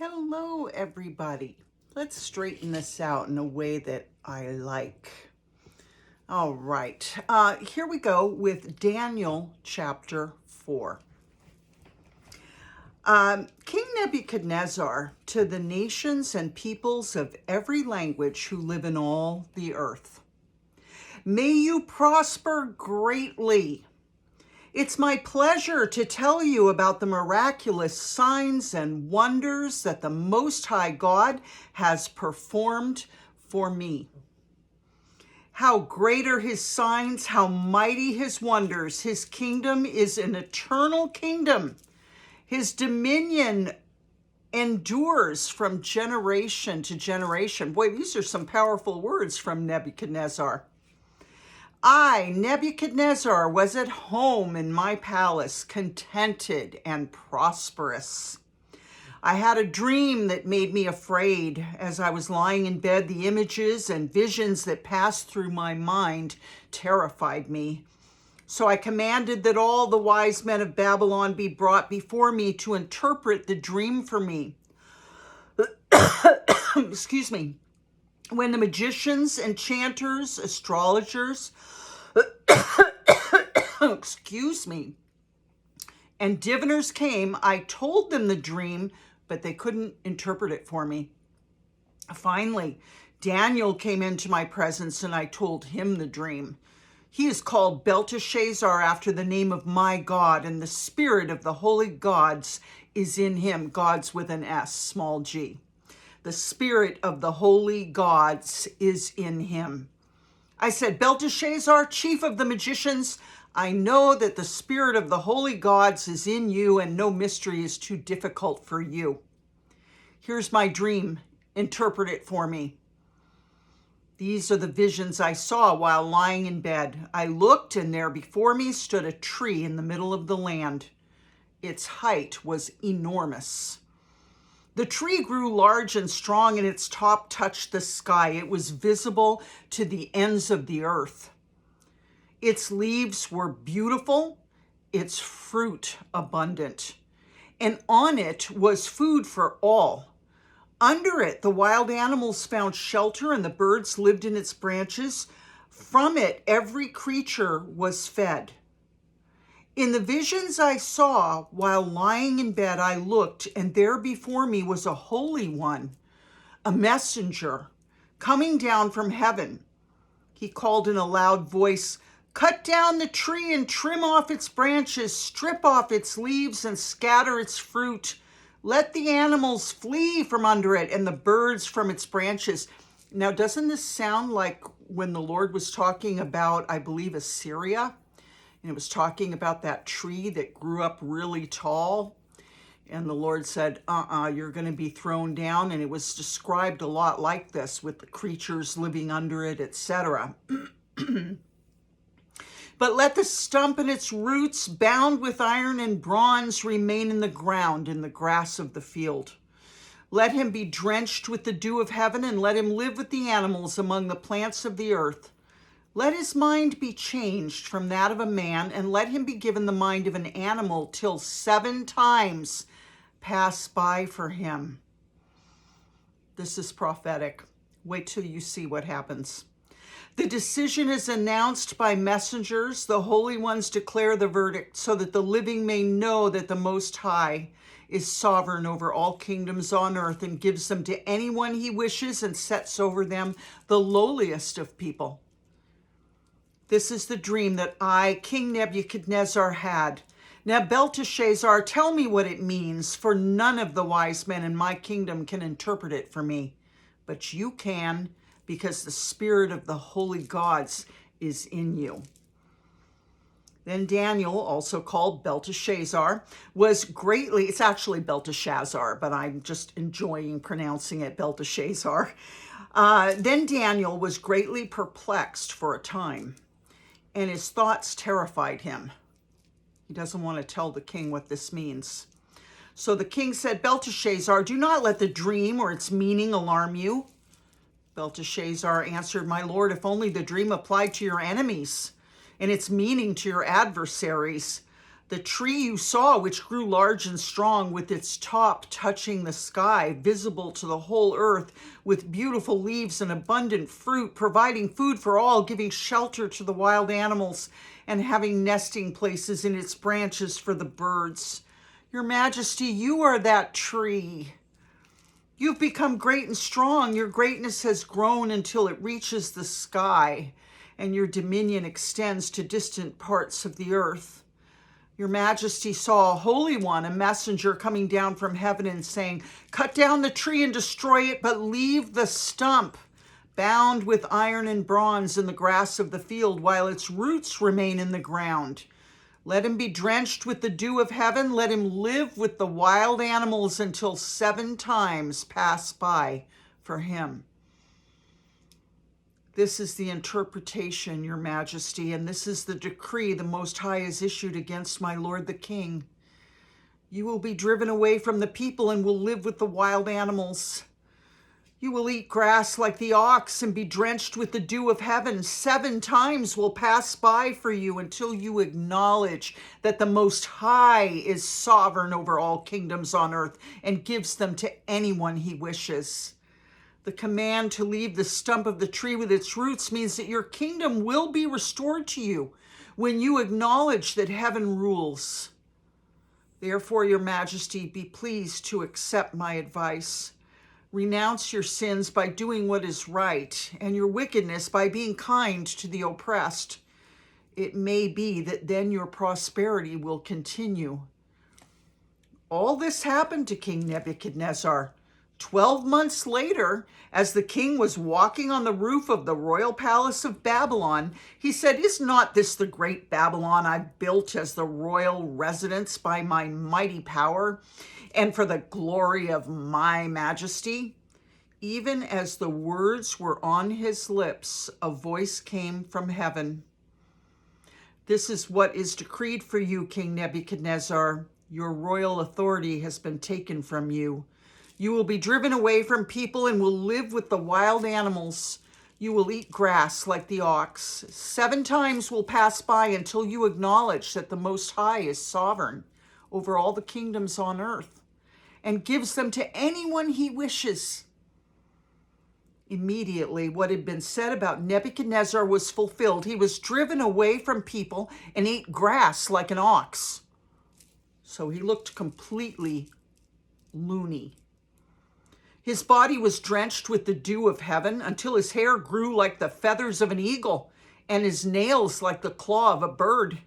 Hello, everybody. Let's straighten this out in a way that I like. All right, here we go with Daniel chapter 4. King Nebuchadnezzar, to the nations and peoples of every language who live in all the earth, may you prosper greatly. It's my pleasure to tell you about the miraculous signs and wonders that the Most High God has performed for me. How great are his signs, how mighty his wonders. His kingdom is an eternal kingdom. His dominion endures from generation to generation. Boy, these are some powerful words from Nebuchadnezzar. I, Nebuchadnezzar, was at home in my palace, contented and prosperous. I had a dream that made me afraid. As I was lying in bed, the images and visions that passed through my mind terrified me. So I commanded that all the wise men of Babylon be brought before me to interpret the dream for me. Excuse me. When the magicians, enchanters, astrologers, excuse me, and diviners came, I told them the dream, but they couldn't interpret it for me. Finally, Daniel came into my presence and I told him the dream. He is called Belteshazzar after the name of my God, and the spirit of the holy gods is in him. Gods with an S, small g. The spirit of the holy gods is in him. I said, Belteshazzar, chief of the magicians, I know that the spirit of the holy gods is in you and no mystery is too difficult for you. Here's my dream. Interpret it for me. These are the visions I saw while lying in bed. I looked, and there before me stood a tree in the middle of the land. Its height was enormous. The tree grew large and strong, and its top touched the sky. It was visible to the ends of the earth. Its leaves were beautiful, its fruit abundant, and on it was food for all. Under it, the wild animals found shelter, and the birds lived in its branches. From it, every creature was fed. In the visions I saw while lying in bed, I looked, and there before me was a holy one, a messenger, coming down from heaven. He called in a loud voice, "Cut down the tree and trim off its branches, strip off its leaves and scatter its fruit. Let the animals flee from under it and the birds from its branches." Now, doesn't this sound like when the Lord was talking about, I believe, Assyria? And it was talking about that tree that grew up really tall. And the Lord said, you're going to be thrown down. And it was described a lot like this with the creatures living under it, etc. But let the stump and its roots, bound with iron and bronze, remain in the ground, in the grass of the field. Let him be drenched with the dew of heaven, and let him live with the animals among the plants of the earth. Let his mind be changed from that of a man, and let him be given the mind of an animal till 7 times pass by for him. This is prophetic. Wait till you see what happens. The decision is announced by messengers. The holy ones declare the verdict so that the living may know that the Most High is sovereign over all kingdoms on earth and gives them to anyone he wishes and sets over them the lowliest of people. This is the dream that I, King Nebuchadnezzar, had. Now, Belteshazzar, tell me what it means, for none of the wise men in my kingdom can interpret it for me. But you can, because the spirit of the holy gods is in you. Then Daniel, also called Belteshazzar, was greatly, it's actually Belteshazzar, but I'm just enjoying pronouncing it Belteshazzar. Then Daniel was greatly perplexed for a time, and his thoughts terrified him. He doesn't want to tell the king what this means. So the king said, Belteshazzar, do not let the dream or its meaning alarm you. Belteshazzar answered, my lord, if only the dream applied to your enemies and its meaning to your adversaries. The tree you saw, which grew large and strong, with its top touching the sky, visible to the whole earth, with beautiful leaves and abundant fruit, providing food for all, giving shelter to the wild animals, and having nesting places in its branches for the birds. Your Majesty, you are that tree. You've become great and strong. Your greatness has grown until it reaches the sky, and your dominion extends to distant parts of the earth. Your Majesty saw a holy one, a messenger coming down from heaven and saying, "Cut down the tree and destroy it, but leave the stump bound with iron and bronze in the grass of the field while its roots remain in the ground. Let him be drenched with the dew of heaven. Let him live with the wild animals until 7 times pass by for him." This is the interpretation, Your Majesty, and this is the decree the Most High has issued against my lord the king. You will be driven away from the people and will live with the wild animals. You will eat grass like the ox and be drenched with the dew of heaven. 7 times will pass by for you until you acknowledge that the Most High is sovereign over all kingdoms on earth and gives them to anyone he wishes. The command to leave the stump of the tree with its roots means that your kingdom will be restored to you when you acknowledge that heaven rules. Therefore, Your Majesty, be pleased to accept my advice. Renounce your sins by doing what is right, and your wickedness by being kind to the oppressed. It may be that then your prosperity will continue. All this happened to King Nebuchadnezzar. 12 months later, as the king was walking on the roof of the royal palace of Babylon, he said, "Is not this the great Babylon I've built as the royal residence by my mighty power and for the glory of my majesty?" Even as the words were on his lips, a voice came from heaven. "This is what is decreed for you, King Nebuchadnezzar. Your royal authority has been taken from you. You will be driven away from people and will live with the wild animals. You will eat grass like the ox. 7 times will pass by until you acknowledge that the Most High is sovereign over all the kingdoms on earth and gives them to anyone he wishes." Immediately, what had been said about Nebuchadnezzar was fulfilled. He was driven away from people and ate grass like an ox. So he looked completely loony. His body was drenched with the dew of heaven until his hair grew like the feathers of an eagle and his nails like the claw of a bird.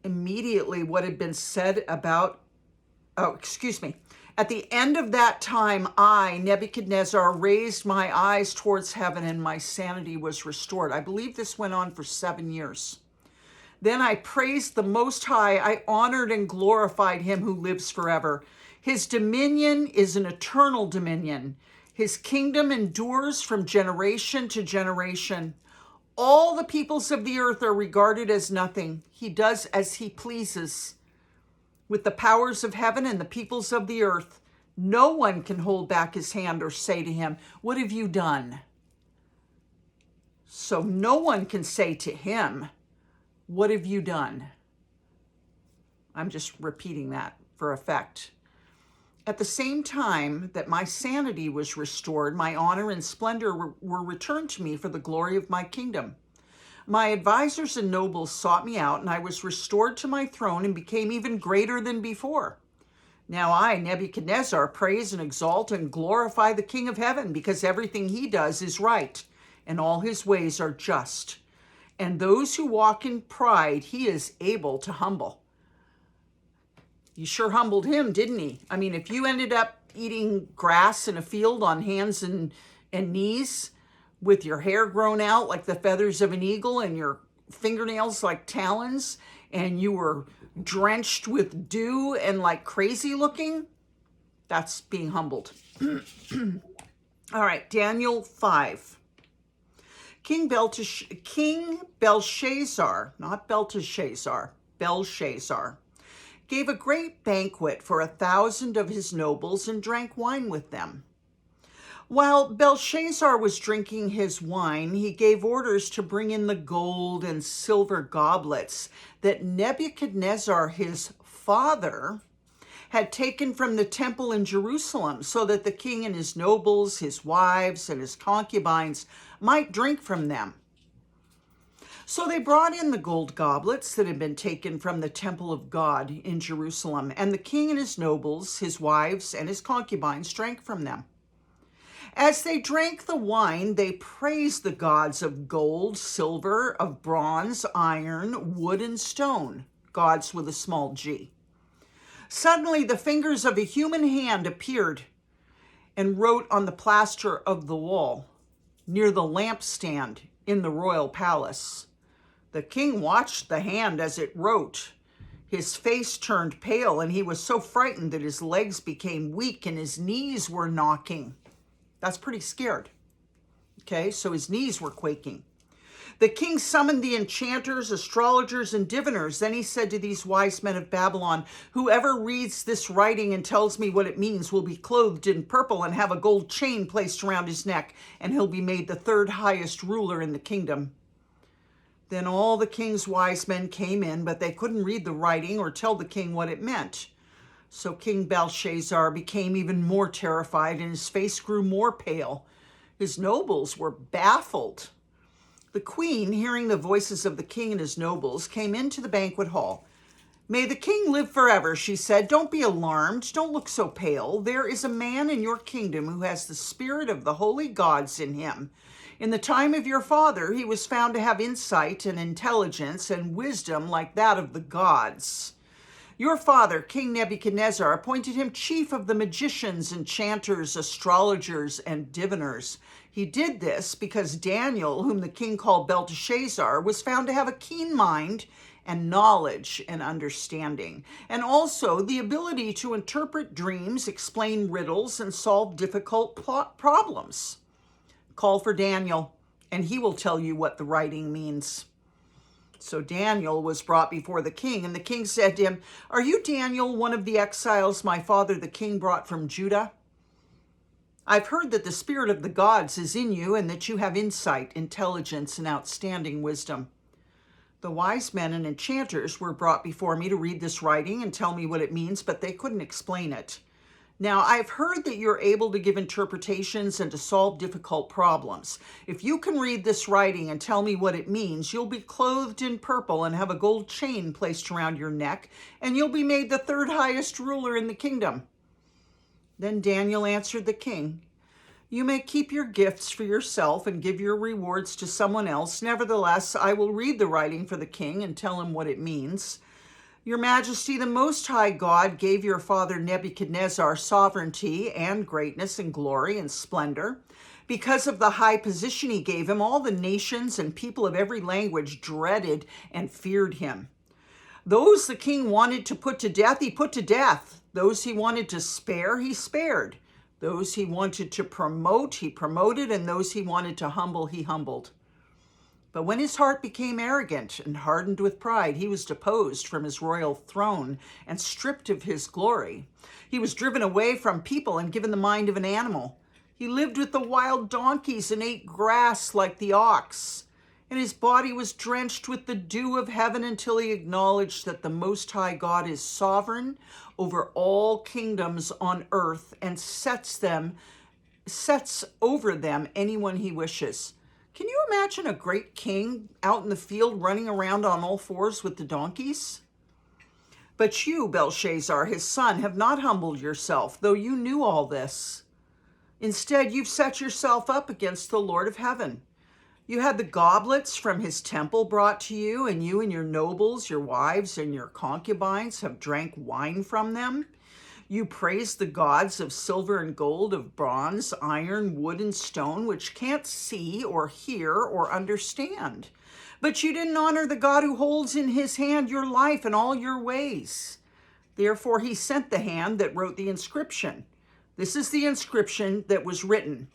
Immediately, what had been said about, At the end of that time, I, Nebuchadnezzar, raised my eyes towards heaven and my sanity was restored. I believe this went on for 7 years. Then I praised the Most High. I honored and glorified him who lives forever. His dominion is an eternal dominion. His kingdom endures from generation to generation. All the peoples of the earth are regarded as nothing. He does as he pleases with the powers of heaven and the peoples of the earth. No one can hold back his hand or say to him, "What have you done?" So no one can say to him, "What have you done?" I'm just repeating that for effect. At the same time that my sanity was restored, my honor and splendor were returned to me for the glory of my kingdom. My advisors and nobles sought me out, and I was restored to my throne and became even greater than before. Now I, Nebuchadnezzar, praise and exalt and glorify the King of heaven, because everything he does is right, and all his ways are just. And those who walk in pride, he is able to humble. You sure humbled him, didn't he? I mean, if you ended up eating grass in a field on hands and knees with your hair grown out like the feathers of an eagle and your fingernails like talons, and you were drenched with dew and like crazy looking, that's being humbled. All right, Daniel 5. King Belshazzar, not Belteshazzar, Belshazzar, gave a great banquet for 1,000 of his nobles and drank wine with them. While Belshazzar was drinking his wine, he gave orders to bring in the gold and silver goblets that Nebuchadnezzar, his father, had taken from the temple in Jerusalem, so that the king and his nobles, his wives, and his concubines might drink from them. So they brought in the gold goblets that had been taken from the temple of God in Jerusalem, and the king and his nobles, his wives, and his concubines drank from them. As they drank the wine, they praised the gods of gold, silver, of bronze, iron, wood, and stone, gods with a small g. Suddenly, the fingers of a human hand appeared and wrote on the plaster of the wall near the lampstand in the royal palace. The king watched the hand as it wrote. His face turned pale, and he was so frightened that his legs became weak and his knees were knocking. That's pretty scared. Okay, so his knees were quaking. The king summoned the enchanters, astrologers, and diviners. Then he said to these wise men of Babylon, "Whoever reads this writing and tells me what it means will be clothed in purple and have a gold chain placed around his neck, and he'll be made the third highest ruler in the kingdom." Then all the king's wise men came in, but they couldn't read the writing or tell the king what it meant. So King Belshazzar became even more terrified, and his face grew more pale. His nobles were baffled. The queen, hearing the voices of the king and his nobles, came into the banquet hall. "May the king live forever," she said. "Don't be alarmed. Don't look so pale. There is a man in your kingdom who has the spirit of the holy gods in him. In the time of your father, he was found to have insight and intelligence and wisdom like that of the gods. Your father, King Nebuchadnezzar, appointed him chief of the magicians, enchanters, astrologers, and diviners. He did this because Daniel, whom the king called Belteshazzar, was found to have a keen mind and knowledge and understanding, and also the ability to interpret dreams, explain riddles, and solve difficult problems. Call for Daniel, and he will tell you what the writing means." So Daniel was brought before the king, and the king said to him, "Are you Daniel, one of the exiles my father the king brought from Judah? I've heard that the spirit of the gods is in you, and that you have insight, intelligence, and outstanding wisdom. The wise men and enchanters were brought before me to read this writing and tell me what it means, but they couldn't explain it. Now, I've heard that you're able to give interpretations and to solve difficult problems. If you can read this writing and tell me what it means, you'll be clothed in purple and have a gold chain placed around your neck, and you'll be made the third highest ruler in the kingdom." Then Daniel answered the king, "You may keep your gifts for yourself and give your rewards to someone else. Nevertheless, I will read the writing for the king and tell him what it means. Your Majesty, the Most High God gave your father Nebuchadnezzar sovereignty and greatness and glory and splendor. Because of the high position he gave him, all the nations and people of every language dreaded and feared him. Those the king wanted to put to death, he put to death. Those he wanted to spare, he spared. Those he wanted to promote, he promoted, and those he wanted to humble, he humbled. But when his heart became arrogant and hardened with pride, he was deposed from his royal throne and stripped of his glory. He was driven away from people and given the mind of an animal. He lived with the wild donkeys and ate grass like the ox. And his body was drenched with the dew of heaven until he acknowledged that the Most High God is sovereign over all kingdoms on earth and sets over them anyone he wishes." Can you imagine a great king out in the field running around on all fours with the donkeys? "But you, Belshazzar, his son, have not humbled yourself, though you knew all this. Instead, you've set yourself up against the Lord of heaven. You had the goblets from his temple brought to you, and your nobles, your wives, and your concubines have drank wine from them. You praised the gods of silver and gold, of bronze, iron, wood, and stone, which can't see or hear or understand. But you didn't honor the God who holds in his hand your life and all your ways. Therefore, he sent the hand that wrote the inscription. This is the inscription that was written: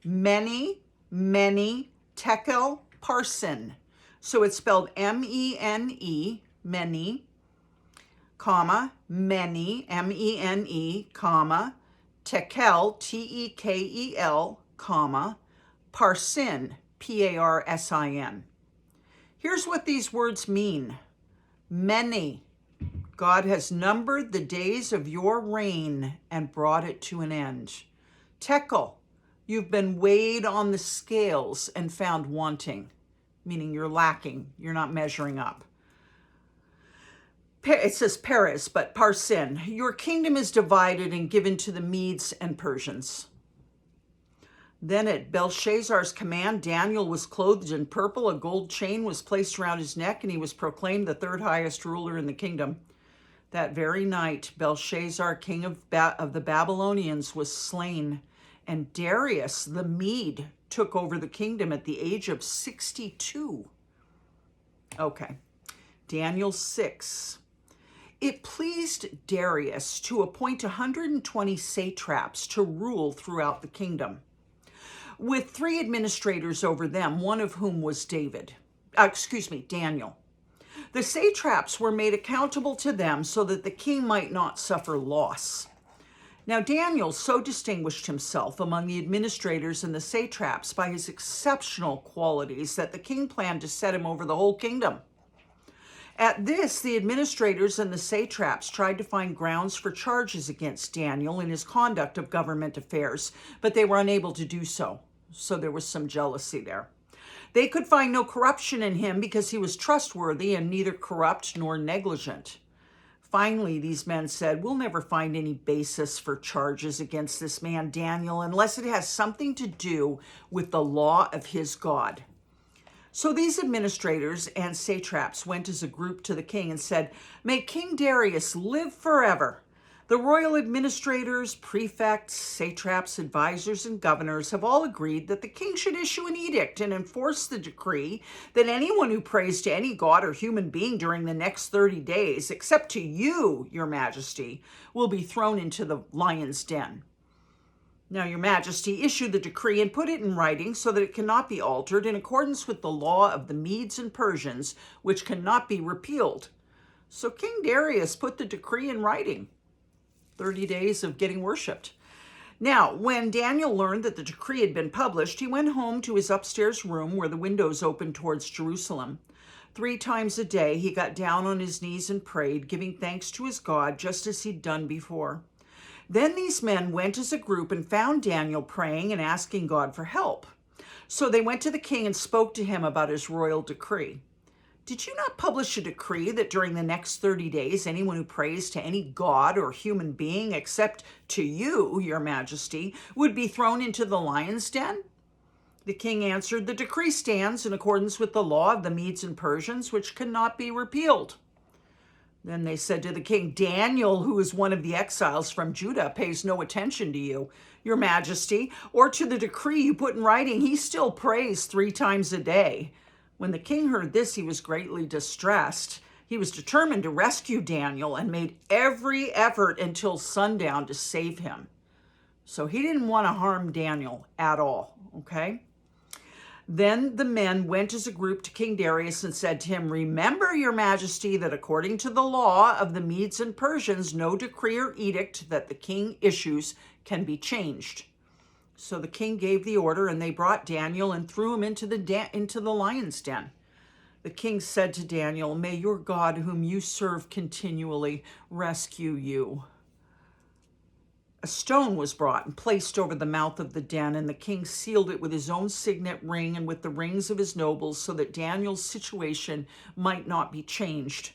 Mene, Mene, Tekel, Parsin. So it's spelled M-E-N-E, Mene, comma, many, M-E-N-E, comma, Tekel, Tekel, comma, Parsin, Parsin. Here's what these words mean. Many. God has numbered the days of your reign and brought it to an end. Tekel, you've been weighed on the scales and found wanting, meaning you're lacking, you're not measuring up. It says Peres, but Parsin, your kingdom is divided and given to the Medes and Persians. Then at Belshazzar's command, Daniel was clothed in purple, a gold chain was placed around his neck, and he was proclaimed the third highest ruler in the kingdom. That very night, Belshazzar, king of the Babylonians, was slain, and Darius the Mede took over the kingdom at the age of 62. Okay, Daniel 6. It pleased Darius to appoint 120 satraps to rule throughout the kingdom, with 3 administrators over them, one of whom was Daniel. The satraps were made accountable to them so that the king might not suffer loss. Now Daniel so distinguished himself among the administrators and the satraps by his exceptional qualities that the king planned to set him over the whole kingdom. At this, the administrators and the satraps tried to find grounds for charges against Daniel in his conduct of government affairs, but they were unable to do so. So there was some jealousy there. They could find no corruption in him because he was trustworthy and neither corrupt nor negligent. Finally, these men said, we'll never find any basis for charges against this man Daniel unless it has something to do with the law of his God. So these administrators and satraps went as a group to the king and said, may King Darius live forever. The royal administrators, prefects, satraps, advisors, and governors have all agreed that the king should issue an edict and enforce the decree that anyone who prays to any god or human being during the next 30 days, except to you, your majesty, will be thrown into the lion's den. Now, your majesty, issue the decree and put it in writing so that it cannot be altered in accordance with the law of the Medes and Persians, which cannot be repealed. So King Darius put the decree in writing. 30 days of getting worshipped. Now, when Daniel learned that the decree had been published, he went home to his upstairs room where the windows opened towards Jerusalem. 3 times a day, he got down on his knees and prayed, giving thanks to his God, just as he'd done before. Then these men went as a group and found Daniel praying and asking God for help. So they went to the king and spoke to him about his royal decree. Did you not publish a decree that during the next 30 days, anyone who prays to any god or human being except to you, your majesty, would be thrown into the lion's den? The king answered, the decree stands in accordance with the law of the Medes and Persians, which cannot be repealed. Then they said to the king, Daniel, who is one of the exiles from Judah, pays no attention to you, your majesty, or to the decree you put in writing. He still prays 3 times a day. When the king heard this, he was greatly distressed. He was determined to rescue Daniel and made every effort until sundown to save him. So he didn't want to harm Daniel at all, okay? Then the men went as a group to King Darius and said to him, remember, your majesty, that according to the law of the Medes and Persians, no decree or edict that the king issues can be changed. So the king gave the order, and they brought Daniel and threw him into the lion's den. The king said to Daniel, may your God, whom you serve continually, rescue you. A stone was brought and placed over the mouth of the den, and the king sealed it with his own signet ring and with the rings of his nobles, so that Daniel's situation might not be changed.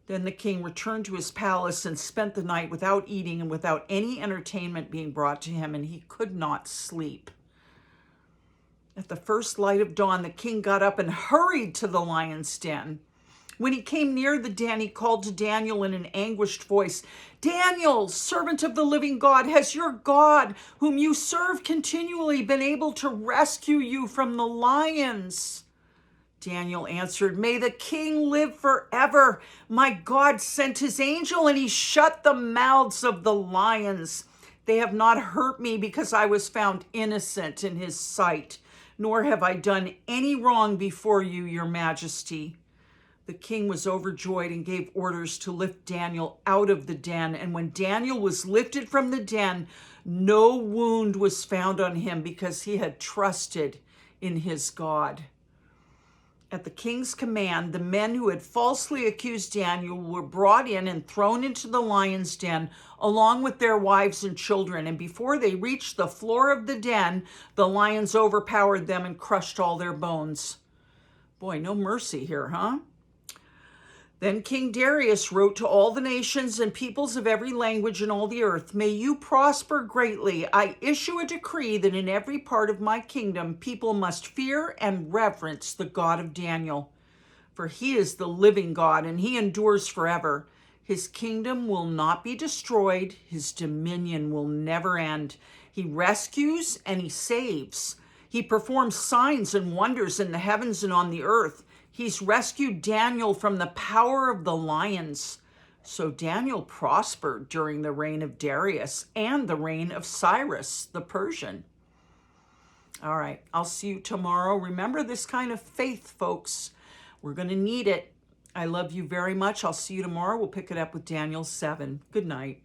Then the king returned to his palace and spent the night without eating and without any entertainment being brought to him, and he could not sleep. At the first light of dawn, the king got up and hurried to the lion's den. When he came near the den, he called to Daniel in an anguished voice, Daniel, servant of the living God, has your God, whom you serve continually, been able to rescue you from the lions? Daniel answered, may the king live forever. My God sent his angel, and he shut the mouths of the lions. They have not hurt me because I was found innocent in his sight, nor have I done any wrong before you, your majesty. The king was overjoyed and gave orders to lift Daniel out of the den. And when Daniel was lifted from the den, no wound was found on him because he had trusted in his God. At the king's command, the men who had falsely accused Daniel were brought in and thrown into the lion's den, along with their wives and children. And before they reached the floor of the den, the lions overpowered them and crushed all their bones. Boy, no mercy here, huh? Then King Darius wrote to all the nations and peoples of every language in all the earth, "May you prosper greatly. I issue a decree that in every part of my kingdom people must fear and reverence the God of Daniel. For he is the living God, and he endures forever. His kingdom will not be destroyed. His dominion will never end. He rescues and he saves. He performs signs and wonders in the heavens and on the earth. He's rescued Daniel from the power of the lions." So Daniel prospered during the reign of Darius and the reign of Cyrus the Persian. All right, I'll see you tomorrow. Remember this kind of faith, folks. We're going to need it. I love you very much. I'll see you tomorrow. We'll pick it up with Daniel 7. Good night.